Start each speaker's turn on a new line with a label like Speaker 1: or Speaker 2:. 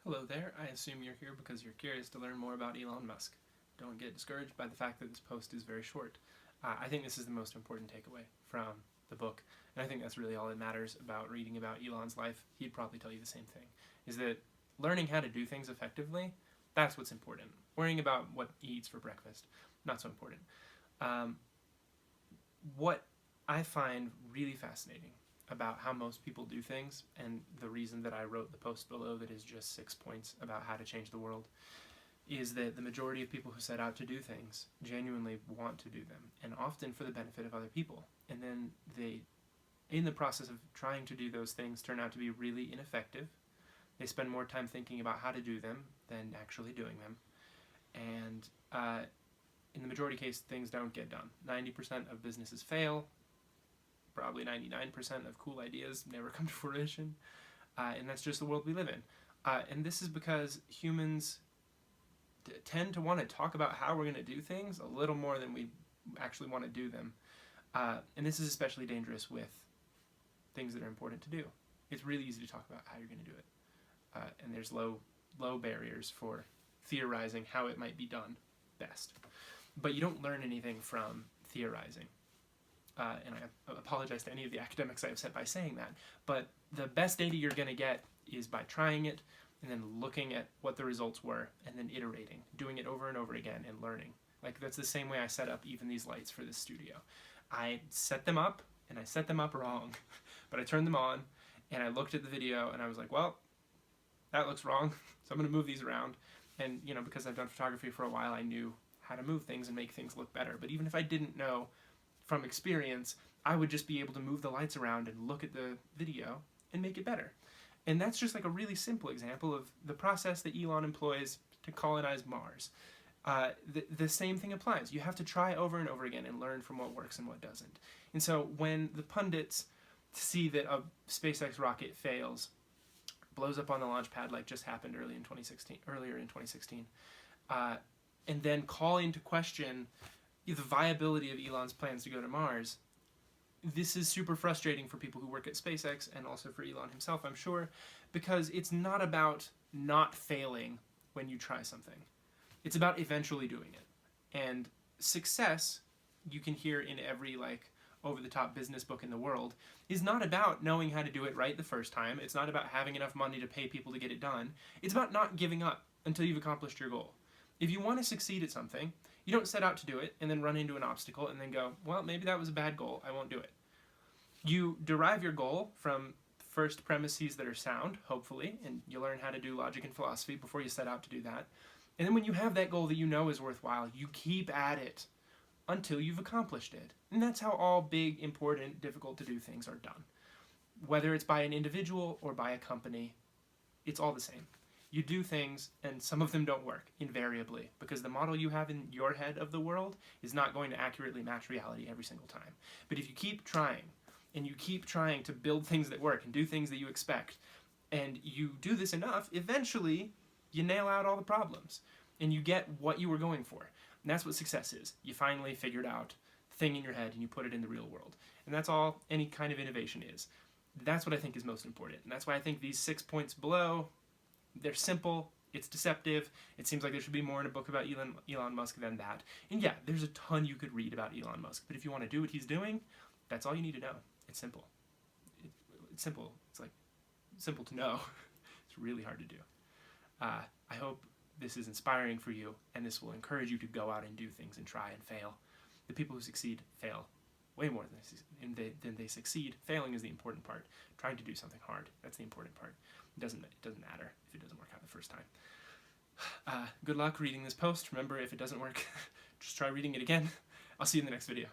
Speaker 1: Hello there, I assume you're here because you're curious to learn more about Elon Musk. Don't get discouraged by the fact that this post is very short. I think this is the most important takeaway from the book, and I think that's really all that matters about reading about Elon's life. He'd probably tell you the same thing, is that learning how to do things effectively, that's what's important. Worrying about what he eats for breakfast, not so important. What I find really fascinating about how most people do things, and the reason that I wrote the post below that is just 6 points about how to change the world, is that the majority of people who set out to do things genuinely want to do them, and often for the benefit of other people. And then they, in the process of trying to do those things, turn out to be really ineffective. They spend more time thinking about how to do them than actually doing them. And in the majority case, things don't get done. 90% of businesses fail. Probably 99% of cool ideas never come to fruition, and that's just the world we live in. And this is because humans tend to want to talk about how we're going to do things a little more than we actually want to do them. And this is especially dangerous with things that are important to do. It's really easy to talk about how you're going to do it, and there's low barriers for theorizing how it might be done best. But you don't learn anything from theorizing. And I apologize to any of the academics I've said by saying that, but the best data you're going to get is by trying it and then looking at what the results were and then iterating, doing it over and over again and learning. Like, that's the same way I set up even these lights for this studio. I set them up and I set them up wrong, but I turned them on and I looked at the video and I was like, well, that looks wrong, so I'm going to move these around. And, you know, because I've done photography for a while, I knew how to move things and make things look better. But even if I didn't know from experience, I would just be able to move the lights around and look at the video and make it better. And that's just like a really simple example of the process that Elon employs to colonize Mars. The same thing applies. You have to try over and over again and learn from what works and what doesn't. And so when the pundits see that a SpaceX rocket fails, blows up on the launch pad like just happened earlier in 2016, and then call into question the viability of Elon's plans to go to Mars, this is super frustrating for people who work at SpaceX and also for Elon himself, I'm sure, because it's not about not failing when you try something. It's about eventually doing it. And success, you can hear in every over-the-top business book in the world, is not about knowing how to do it right the first time. It's not about having enough money to pay people to get it done. It's about not giving up until you've accomplished your goal. If you want to succeed at something, you don't set out to do it and then run into an obstacle and then go, well, maybe that was a bad goal, I won't do it. You derive your goal from first premises that are sound, hopefully, and you learn how to do logic and philosophy before you set out to do that. And then when you have that goal that you know is worthwhile, you keep at it until you've accomplished it. And that's how all big, important, difficult to do things are done. Whether it's by an individual or by a company, it's all the same. You do things, and some of them don't work, invariably, because the model you have in your head of the world is not going to accurately match reality every single time. But if you keep trying, and you keep trying to build things that work and do things that you expect, and you do this enough, eventually you nail out all the problems, and you get what you were going for. And that's what success is. You finally figured out the thing in your head, and you put it in the real world. And that's all any kind of innovation is. That's what I think is most important. And that's why I think these 6 points below, they're simple, it's deceptive, it seems like there should be more in a book about Elon Musk than that. And yeah, there's a ton you could read about Elon Musk, but if you want to do what he's doing, that's all you need to know. It's simple. It's simple. It's like simple to know. It's really hard to do. I hope this is inspiring for you, and this will encourage you to go out and do things and try and fail. The people who succeed fail way more than they succeed. Failing is the important part. Trying to do something hard, that's the important part. It doesn't matter if it doesn't work out the first time. Good luck reading this post. Remember, if it doesn't work, just try reading it again. I'll see you in the next video.